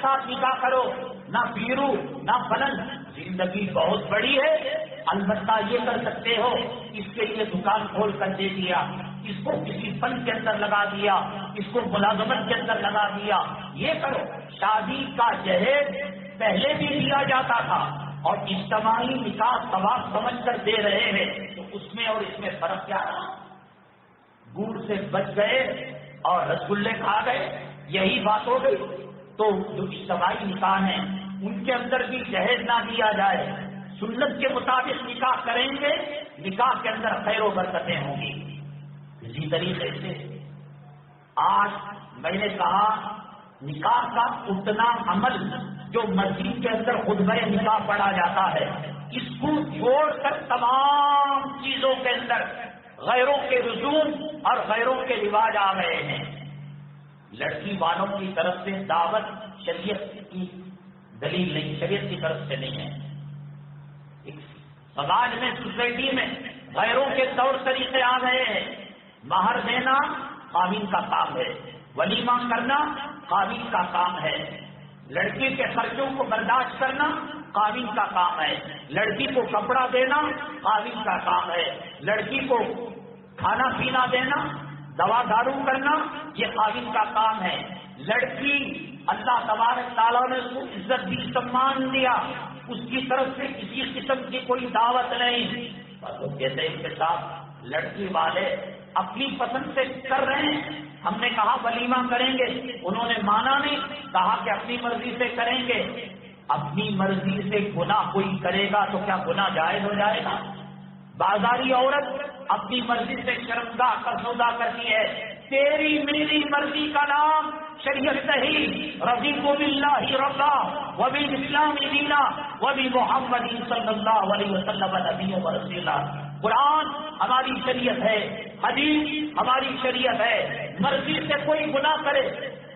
ساتھ نکاح کرو، نہ پیرو نہ فلن. زندگی بہت بڑی ہے، البتہ یہ کر سکتے ہو اس کے لیے دکان کھول کر دے دیا، اس کو کسی فن کے اندر لگا دیا، اس کو ملازمت کے اندر لگا دیا. یہ کرو. شادی کا جہیز پہلے بھی دیا جاتا تھا اور اجتماعی نکاح ثواب سمجھ کر دے رہے ہیں، تو اس میں اور اس میں فرق کیا رہا؟ گڑ سے بچ گئے اور رسگلے کھا گئے، یہی بات ہو گئی. تو جو اجتماعی نکاح ہیں ان کے اندر بھی جہیز نہ دیا جائے، سنت کے مطابق نکاح کریں گے، نکاح کے اندر خیر و برکتیں ہوں گی. اسی طریقے سے آج میں نے کہا نکاح کا اتنا عمل جو مسجد کے اندر خطبہ نکاح پڑھا جاتا ہے، اس کو چھوڑ کر تمام چیزوں کے اندر غیروں کے رسوم اور غیروں کے رواج آ گئے ہیں. لڑکی والوں کی طرف سے دعوت شریعت کی دلیل نہیں، شریعت کی طرف سے نہیں ہے. سماج میں سوسائٹی میں غیروں کے طور طریقے آ گئے ہیں. مہر دینا قابل کا کام ہے، ولیمہ کرنا قابل کا کام ہے، لڑکی کے خرچوں کو برداشت کرنا قابل کا کام ہے، لڑکی کو کپڑا دینا قابل کا کام ہے، لڑکی کو کھانا پینا دینا، دوا دارو کرنا یہ قابل کا کام ہے. لڑکی اللہ تبارک تعالیٰ نے اس کو عزت دی، سمان دیا، اس کی طرف سے کسی قسم کی کوئی دعوت نہیں. تو کہتے ہیں کے ساتھ لڑکی والے اپنی پسند سے کر رہے ہیں. ہم نے کہا ولیمہ کریں گے، انہوں نے مانا نہیں، کہا کہ اپنی مرضی سے کریں گے. اپنی مرضی سے گناہ کوئی کرے گا تو کیا گناہ جائز ہو جائے گا؟ بازاری عورت اپنی مرضی سے شرمگاہ کا سودا کرتی ہے. تیری میری مرضی کا نام شریعت نہیں. رضیت باللہ ربا وبالاسلام دینا وبمحمد صلی اللہ علیہ وسلم نبی و رسولا. قرآن ہماری شریعت ہے، حدیث ہماری شریعت ہے. مرضی سے کوئی گناہ کرے،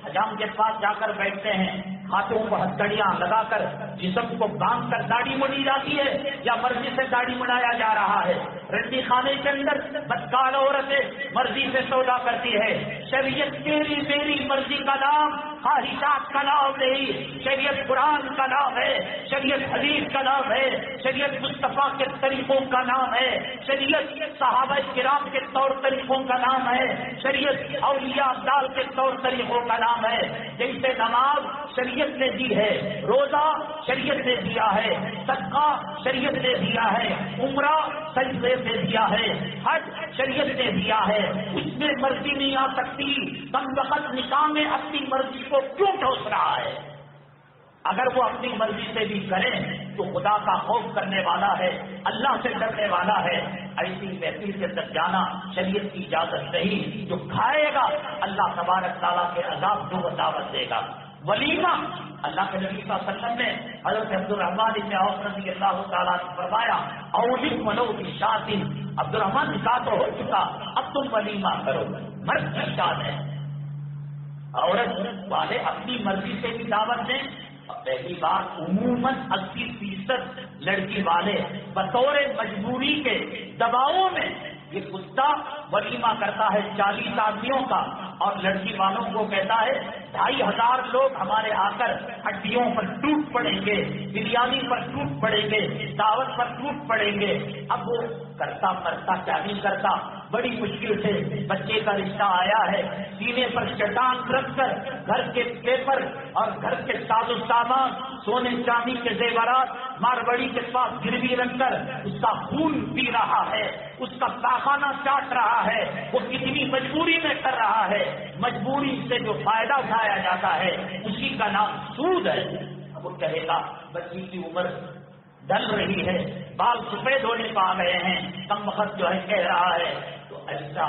حجام کے پاس جا کر بیٹھتے ہیں، ہاتھوں کو ہتھکڑیاں لگا کر جسم کو باندھ کر داڑھی مڑی جاتی ہے یا مرضی سے داڑھی مڑایا جا رہا ہے. رنڈی خانے کے اندر بدکار عورتیں مرضی سے سودا کرتی ہے. شریعت تیری میری مرضی کا نام خواہشات کا نام نہیں، شریعت قرآن کا نام ہے، شریعت حدیث کا نام ہے، شریعت مصطفیٰ کے طریقوں کا نام ہے، شریعت صحابہ کرام کے طور طریقوں کا نام ہے، شریعت اولیاء افضال کے طور طریقوں کا نام ہے. جیسے نماز شریعت نے دی ہے، روزہ شریعت نے دیا ہے، صدقہ شریعت نے دیا ہے، عمرہ شریعت نے دیا ہے، حج شریعت نے دیا ہے. اس میں مرضی نہیں آ سکتی. کم وقت نکاح میں اپنی مرضی کو کیوں ٹھوس رہا ہے؟ اگر وہ اپنی مرضی سے بھی کریں تو خدا کا خوف کرنے والا ہے، اللہ سے ڈرنے والا ہے. ایسی محفل کے اندر جانا شریعت کی اجازت نہیں. جو کھائے گا اللہ تبارک تعالیٰ کے عذاب کو دعوت دے گا. ولیمہ اللہ کے نبی صلی اللہ علیہ وسلم نے حضرت عبد الرحمن بن عوف رضی اللہ تعالیٰ نے فرمایا اولم ولو بشاۃ. عبد الرحمن نکاح تو ہو چکا، اب تم ولیمہ کرو. مرد کی شاد ہے، عورت والے اپنی مرضی سے بھی دعوت دیں. پہلی بات عموماً 80% لڑکی والے بطور مجبوری کے دباؤ میں یہ کتا ولیمہ کرتا ہے 40 آدمیوں کا، اور لڑکی والوں کو کہتا ہے 2500 لوگ ہمارے آ کر ہڈیوں پر ٹوٹ پڑیں گے، بریانی پر ٹوٹ پڑیں گے، دعوت پر ٹوٹ پڑیں گے. اب وہ کرتا کرتا کیا نہیں کرتا، بڑی مشکل سے بچے کا رشتہ آیا ہے، سینے پر چٹان رکھ کر گھر کے پیپر اور گھر کے ساز و سامان، سونے چاندی کے زیورات مارواڑی کے پاس گروی رکھ کر اس کا خون پی رہا ہے، اس کا پاخانہ چاٹ رہا ہے. وہ کتنی مجبوری میں کر رہا ہے. مجبوری سے جو فائدہ اٹھایا جاتا ہے اسی کا نام سود ہے. اب وہ کہے گا بچی کی عمر ڈل رہی ہے، بال سفید ہونے پا گئے ہیں، کم وقت جو ہے کہہ رہا ہے. تو ایسا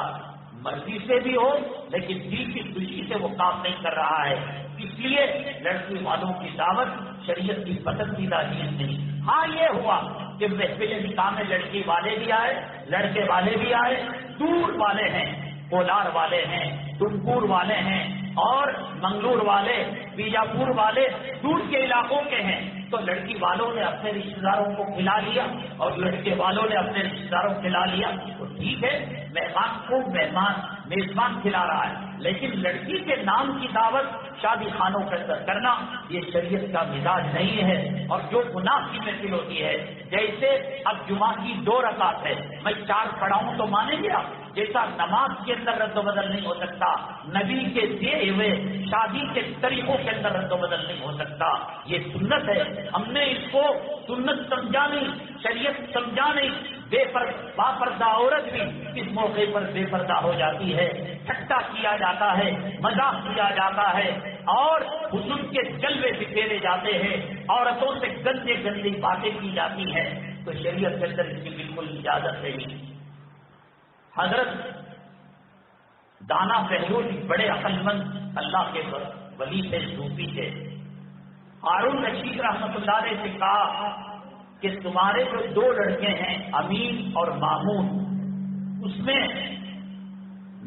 مرضی سے بھی ہو لیکن دل کی خوشی سے وہ کام نہیں کر رہا ہے. اس لیے لڑکی والوں کی دعوت شریعت کی پسندیدہ چیز نہیں. ہاں یہ ہوا کہ محفل نکاح میں لڑکی والے بھی آئے، لڑکے والے بھی آئے، دور والے ہیں، کولار والے ہیں، تمکور والے ہیں، اور منگلور والے، بیجاپور والے دور کے علاقوں کے ہیں. تو لڑکی والوں نے اپنے رشتے داروں کو کھلا لیا اور لڑکے والوں نے اپنے رشتے داروں کو کھلا لیا. تو ٹھیک ہے، مہمان کو مہمان میزبان کھلا رہا ہے، لیکن لڑکی کے نام کی دعوت شادی خانوں کے اندر کرنا یہ شریعت کا مزاج نہیں ہے، اور جو گناہ کی محفل ہوتی ہے، جیسے اب جمعہ کی 2 رکعت ہے، میں 4 پڑھاؤں تو مانے گیا، جیسا نماز کے اندر رد و بدل نہیں ہو سکتا، نبی کے دیے ہوئے شادی کے طریقوں کے اندر رد و بدل نہیں ہو سکتا، یہ سنت ہے، ہم نے اس کو سنت سمجھا نہیں، شریعت سمجھا نہیں، باپردہ عورت بھی اس موقع پر بے پردہ ہو جاتی ہے، ٹھٹا کیا جاتا ہے، مذاق کیا جاتا ہے، اور حسن کے جلوے بکھیرے جاتے ہیں، عورتوں سے گندے گندی باتیں کی جاتی ہیں، تو شریعت کے اندر اس کی بالکل اجازت نہیں۔ حضرت دانا بہلول بڑے عقل مند اللہ کے ولی تھے، صوفی تھے، ہارون رشید رحمۃ اللہ علیہ سے کہا کہ تمہارے جو 2 لڑکے ہیں امین اور مامون، اس میں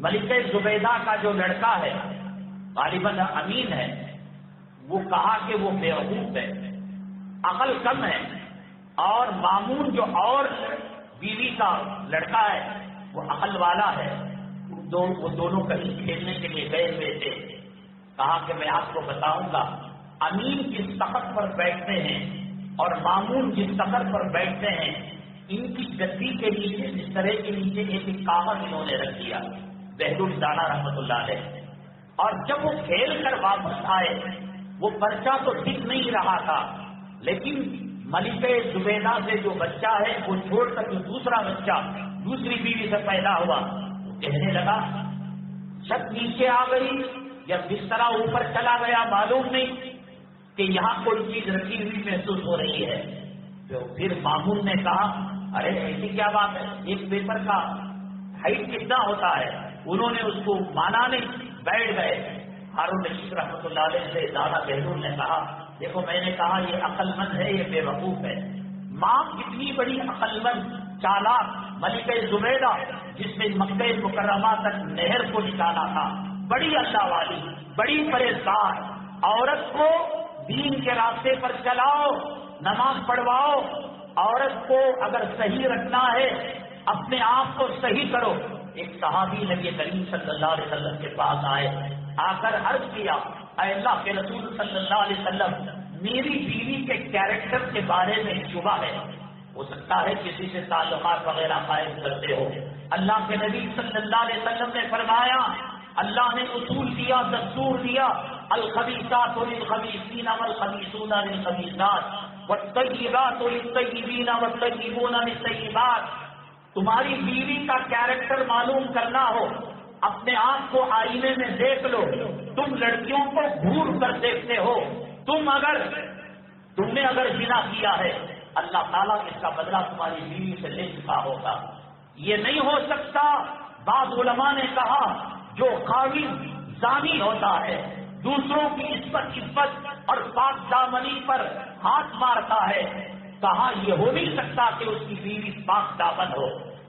ملکہ زبیدہ کا جو لڑکا ہے غالباً امین ہے، وہ کہا کہ وہ بیوقوف ہے، عقل کم ہے، اور مامون جو اور بیوی کا لڑکا ہے وہ عقل والا ہے، وہ دونوں کہیں کھیلنے کے لیے گئے ہوئے تھے، کہا کہ میں آپ کو بتاؤں گا، امین جس تخت پر بیٹھتے ہیں اور مامون جس تخت پر بیٹھتے ہیں، ان کی گدی کے نیچے بسترے کے نیچے ایک کاغذ انہوں نے رکھ دیا، بہلول دانا رحمۃ اللہ علیہ، اور جب وہ کھیل کر واپس آئے وہ بچہ تو دکھ نہیں رہا تھا، لیکن ملکہ زبیدہ سے جو بچہ ہے وہ چھوڑ کر جو دوسرا بچہ دوسری بیوی سے پیدا ہوا، وہ کہنے لگا چھت نیچے آ گئی یا بسترا اوپر چلا گیا معلوم نہیں کہ یہاں کوئی چیز رکھی ہوئی محسوس ہو رہی ہے۔ تو پھر مامون نے کہا ارے ایسی کیا بات ہے، ایک پیپر کا ہائٹ کتنا ہوتا ہے، انہوں نے اس کو مانا نہیں، بیٹھ گئے۔ ہارون رشید رحمۃ اللہ علیہ سے دانا بہلول نے کہا دیکھو میں نے کہا یہ عقل مند ہے، یہ بے وقوف ہے، ماں کتنی بڑی عقل مند چالاک ملکہ زبیدہ جس نے مکہ مکرمہ تک نہر کو نکالا تھا، بڑی اللہ والی، بڑی پرہیزگار، عورت کو دین کے راستے پر چلاؤ، نماز پڑھواؤ، عورت کو اگر صحیح رکھنا ہے اپنے آپ کو صحیح کرو۔ ایک صحابی نبی کریم صلی اللہ علیہ وسلم کے پاس آئے، آ کر عرض کیا اے اللہ کے رسول صلی اللہ علیہ وسلم، میری بیوی کے کیریکٹر کے بارے میں شبہ ہے، ہو سکتا ہے کسی سے تعلقات وغیرہ قائم کرتے ہو۔ اللہ کے نبی صلی اللہ علیہ وسلم نے فرمایا، اللہ نے اصول دیا، دستور دیا، الخبیثات للخبیثین والخبیثون للخبیثات والطیبات للطیبین والطیبون للطیبات۔ تمہاری بیوی کا کیریکٹر معلوم کرنا ہو، اپنے آپ کو آئینے میں دیکھ لو، تم لڑکیوں کو گھور کر دیکھتے ہو، تم نے اگر زنا کیا ہے اللہ تعالیٰ اس کا بدلہ تمہاری بیوی سے لے چکا ہوگا۔ یہ نہیں ہو سکتا، بعض علماء نے کہا جو خاوند زانی ہوتا ہے، دوسروں کی عزت اور پاک دامنی پر ہاتھ مارتا ہے، کہا یہ ہو نہیں سکتا کہ اس کی بیوی پاک دامن ہو۔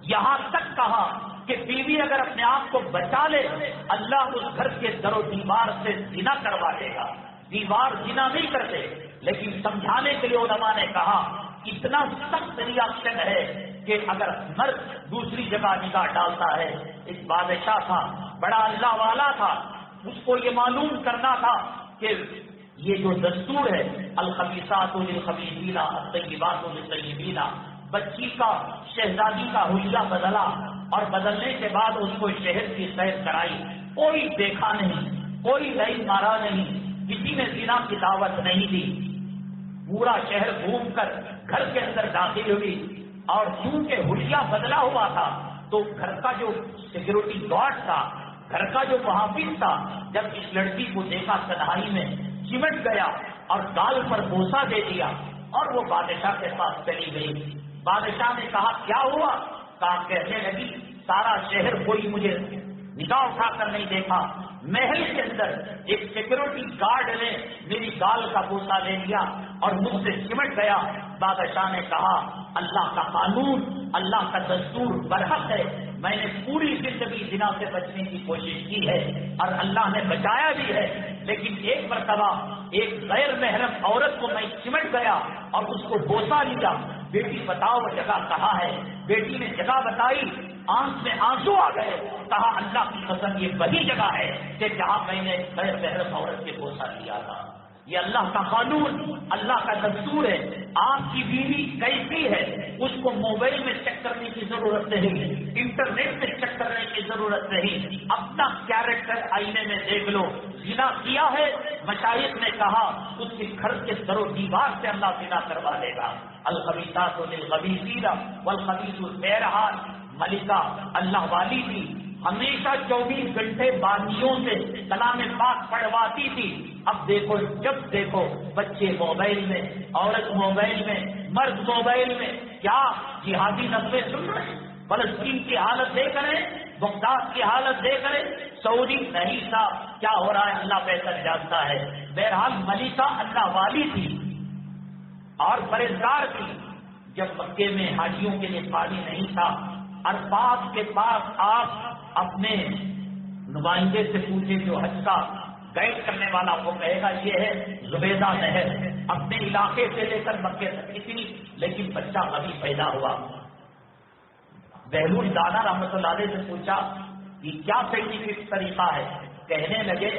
یہاں تک کہا کہ بیوی اگر اپنے آپ کو بچا لے اللہ اس گھر کے در و دیوار سے زنا کروا دے گا۔ دیوار زنا نہیں کرتے، لیکن سمجھانے کے لیے علماء نے کہا اتنا سخت ریاکشن ہے کہ اگر مرد دوسری جگہ نگاہ ڈالتا ہے، ایک بادشاہ تھا، بڑا اللہ والا تھا، اس کو یہ معلوم کرنا تھا کہ یہ جو دستور ہے الخبیثات للخبیثین الطیبات للطیبین، بچی کا شہزادی کا حلیہ بدلا اور بدلنے کے بعد اس کو شہر کی سیر کرائی، کوئی دیکھا نہیں، کوئی لائن مارا نہیں، کسی نے زنا کی دعوت نہیں دی، پورا شہر گھوم کر گھر کے اندر داخل ہوئی، اور چونکہ حلیہ بدلا ہوا تھا تو گھر کا جو سیکورٹی گارڈ تھا، گھر کا جو محافظ تھا، جب اس لڑکی کو دیکھا تنہائی میں چمٹ گیا اور گال پر بوسہ دے دیا اور وہ بادشاہ کے پاس چلی گئی۔ بادشاہ نے کہا کیا ہوا؟ کہا کہنے لگی سارا شہر کوئی مجھے نگاہ اٹھا کر نہیں دیکھا، محل کے اندر ایک سیکورٹی گارڈ نے میری گال کا بوسہ لے لیا اور مجھ سے چمٹ گیا۔ بادشاہ نے کہا اللہ کا قانون، اللہ کا دستور برحق ہے، میں نے پوری زندگی زنا سے بچنے کی کوشش کی ہے اور اللہ نے بچایا بھی ہے، لیکن ایک مرتبہ ایک غیر محرم عورت کو میں چمٹ گیا اور اس کو بوسہ لیا، بیٹی بتاؤ وہ جگہ کہاں ہے؟ بیٹی نے جگہ بتائی، آنکھ میں آنسو آ گئے، کہا اللہ کی قسم یہ وہی جگہ ہے کہ جہاں میں نے غیر محرم عورت کے بوسہ لیا تھا۔ یہ اللہ کا قانون، اللہ کا دستور ہے۔ آپ کی بیوی کیسی ہے اس کو موبائل میں چیک کرنے کی ضرورت نہیں، انٹرنیٹ میں چیک کرنے کی ضرورت نہیں، اپنا کیریکٹر آئینے میں دیکھ لو۔ زنا کیا ہے، مشائخ نے کہا اس کے گھر کے در و دیوار سے اللہ زنا کروا دے گا۔ الخبیثات للخبیثین والخبیثون، بہرحال ملکہ اللہ والی تھی، ہمیشہ 24 گھنٹے بانیوں سے کلام پاک پڑھواتی تھی۔ اب دیکھو، جب دیکھو بچے موبائل میں، عورت موبائل میں، مرد موبائل میں، کیا جہادی نغمے سن رہے ہیں؟ فلسطین کی حالت دیکھ رہے ہیں، بغداد کی حالت دیکھ رہے ہیں، سعودی نہیں صاحب کیا ہو رہا ہے اللہ بہتر جانتا ہے۔ بہرحال ملکہ اللہ والی تھی اور پرہیزگار تھی۔ جب مکے میں حاجیوں کے لیے پانی نہیں تھا، عرفات کے پاس آپ اپنے نمائندے سے پوچھے جو حج کا گائیڈ کرنے والا، وہ کہے گا یہ ہے زبیدہ نہر، اپنے علاقے سے لے کر مکے تک اتنی، لیکن بچہ ابھی پیدا ہوا۔ بہلول دانا رحمۃ اللہ علیہ سے پوچھا یہ کیا سائنٹیفک طریقہ ہے؟ کہنے لگے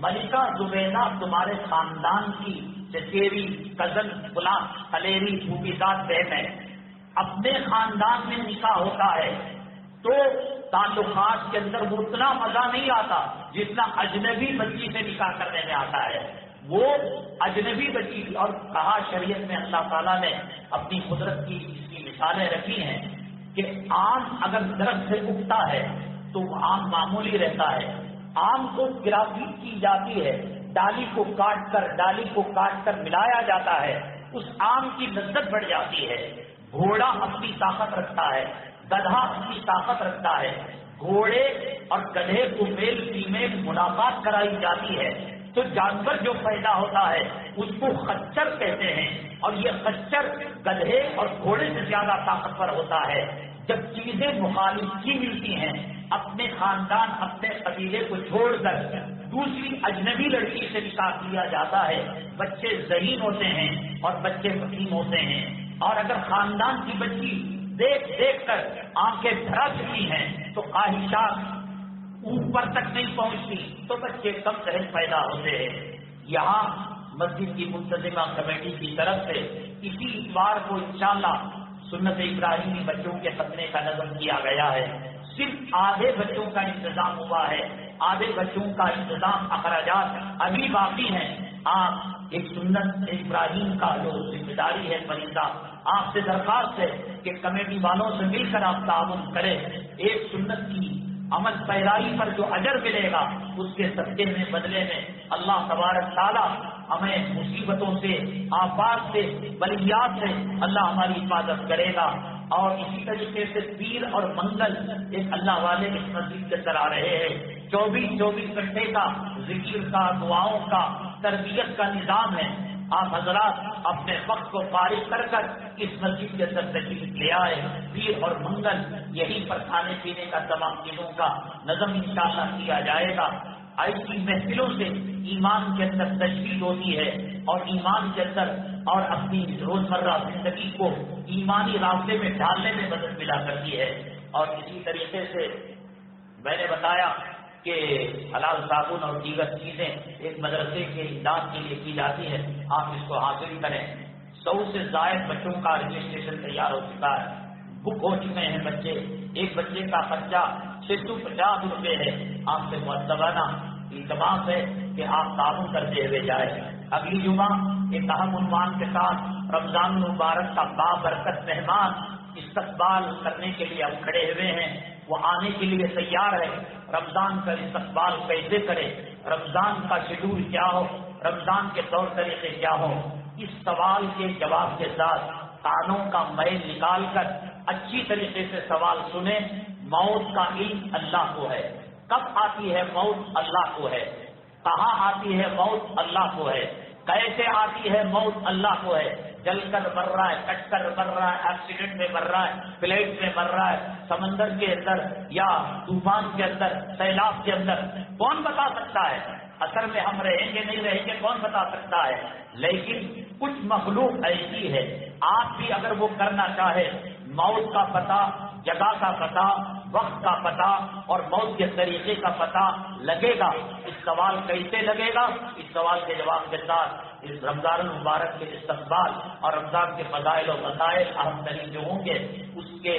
ملکہ زبیدہ تمہارے خاندان کی چچیری، کزن، فلاں، خلیری، پھوپھی داد بہن ہے، اپنے خاندان میں نکاح ہوتا ہے تو تعلقات کے اندر وہ اتنا مزہ نہیں آتا جتنا اجنبی بچی سے نکاح کرنے میں آتا ہے۔ وہ اجنبی بچی، اور کہا شریعت میں اللہ تعالیٰ نے اپنی قدرت کی اس کی مثالیں رکھی ہیں کہ آم اگر درخت سے اگتا ہے تو وہ آم معمولی رہتا ہے، آم کو گرافٹ کی جاتی ہے، ڈالی کو کاٹ کر ملایا جاتا ہے، اس آم کی لذت بڑھ جاتی ہے۔ گھوڑا اپنی طاقت رکھتا ہے، گدھا اپنی طاقت رکھتا ہے، گھوڑے اور گدھے کو میل فیمیل ملاقات کرائی جاتی ہے تو جانور جو پیدا ہوتا ہے اس کو خچر کہتے ہیں، اور یہ خچر گدھے اور گھوڑے سے زیادہ طاقتور ہوتا ہے۔ جب چیزیں مخالف کی ملتی ہیں، اپنے خاندان، اپنے قبیلے کو چھوڑ کر دوسری اجنبی لڑکی سے نکاح کیا جاتا ہے، بچے ذہین ہوتے ہیں اور بچے حکیم ہوتے ہیں۔ اور اگر خاندان کی بچی دیکھ دیکھ کر آنکھیں بھرا چکی ہیں تو خواہشات اوپر تک نہیں پہنچتی تو بچے کم سہل پیدا ہوتے ہیں۔ یہاں مسجد کی منتظمہ کمیٹی کی طرف سے اسی اتوار کو انشاءاللہ سنت ابراہیمی بچوں کے ختنے کا نظم کیا گیا ہے۔ صرف آدھے بچوں کا انتظام ہوا ہے، آدھے بچوں کا انتظام اخراجات ابھی باقی ہیں۔ آپ ایک سنت ابراہیم کا جو ذمہ داری ہے فریضہ، آپ سے درخواست ہے کہ کمیٹی والوں سے مل کر آپ تعاون کریں۔ ایک سنت کی عمل پیرائی پر جو اجر ملے گا اس کے صدقے میں، بدلے میں اللہ تبارک تعالیٰ ہمیں مصیبتوں سے، آفات سے، بلیات سے اللہ ہماری حفاظت کرے گا۔ اور اسی طریقے سے پیر اور منگل ایک اللہ والے اس مسجد کے اندر آ رہے ہیں، 24 گھنٹے کا ذکر کا، دعاؤں کا، تربیت کا نظام ہے۔ آپ حضرات اپنے وقت کو فارغ کر کر اس مسجد کے اندر تشریف لے آئے۔ پیر اور منگل یہیں پر کھانے پینے کا تمام چیزوں کا نظم انشاءاللہ کیا جائے گا۔ ایسی محفلوں سے ایمان کے اندر تشکیل ہوتی ہے اور ایمان کے اندر اور اپنی روزمرہ زندگی کو ایمانی راستے میں ڈالنے میں مدد ملا کرتی ہے۔ اور اسی طریقے سے میں نے بتایا کہ حلال صابن اور دیگر چیزیں ایک مدرسے کے امداد کے لیے کی جاتی ہے، آپ اس کو حاصل کریں۔ 100 سے زائد بچوں کا رجسٹریشن تیار ہو چکا ہے، بک ہو چکے ہیں بچے۔ ایک بچے کا خرچہ 650 روپے ہے۔ آپ سے مؤدبانہ التماس ہے کہ آپ تعاون کرتے ہوئے جائیں۔ اگلی جمعہ ایک اہم عنوان کے ساتھ رمضان المبارک کا بابرکت مہمان استقبال کرنے کے لیے ہم کھڑے ہوئے ہیں، وہ آنے کے لیے تیار ہے۔ رمضان کا استقبال کیسے کرے، رمضان کا شیڈول کیا ہو، رمضان کے طور طریقے کیا ہو، اس سوال کے جواب کے ساتھ کانوں کا میل نکال کر اچھی طریقے سے سوال سنیں۔ موت کا علم اللہ کو ہے، کب آتی ہے موت اللہ کو ہے، کہاں آتی ہے موت اللہ کو ہے، کیسے آتی ہے موت اللہ کو ہے۔ جل کر مر رہا ہے، کٹ کر مر رہا ہے، ایکسیڈنٹ میں مر رہا ہے، فلیٹ میں مر رہا ہے، سمندر کے اندر یا طوفان کے اندر، سیلاب کے اندر، کون بتا سکتا ہے؟ اثر میں ہم رہیں گے نہیں رہیں گے کون بتا سکتا ہے؟ لیکن کچھ مخلوق ایسی ہے، آپ بھی اگر وہ کرنا چاہے، موت کا پتہ، جگہ کا پتہ، وقت کا پتہ اور موت کے طریقے کا پتہ لگے گا۔ اس سوال کیسے لگے گا؟ اس سوال کے جواب کے ساتھ اس رمضان المبارک کے استقبال اور رمضان کے فضائل و مسائل اہم ترین جو ہوں گے اس کے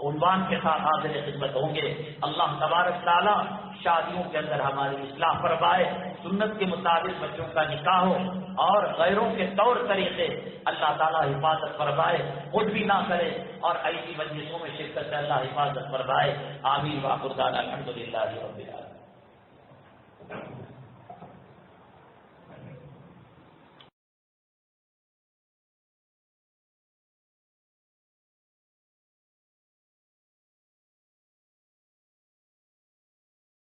عنوان کے ساتھ حاضر خدمت ہوں گے۔ اللہ تبارک تعالیٰ شادیوں کے اندر ہماری اصلاح فرمائے، سنت کے مطابق بچوں کا نکاح ہو اور غیروں کے طور طریقے اللہ تعالیٰ حفاظت فرمائے، خود بھی نہ کرے اور ایسی مجلسوں میں شرکت سے اللہ حفاظت فرمائے۔ آمین۔ وآخر دعوانا الحمدللہ رب العالمین۔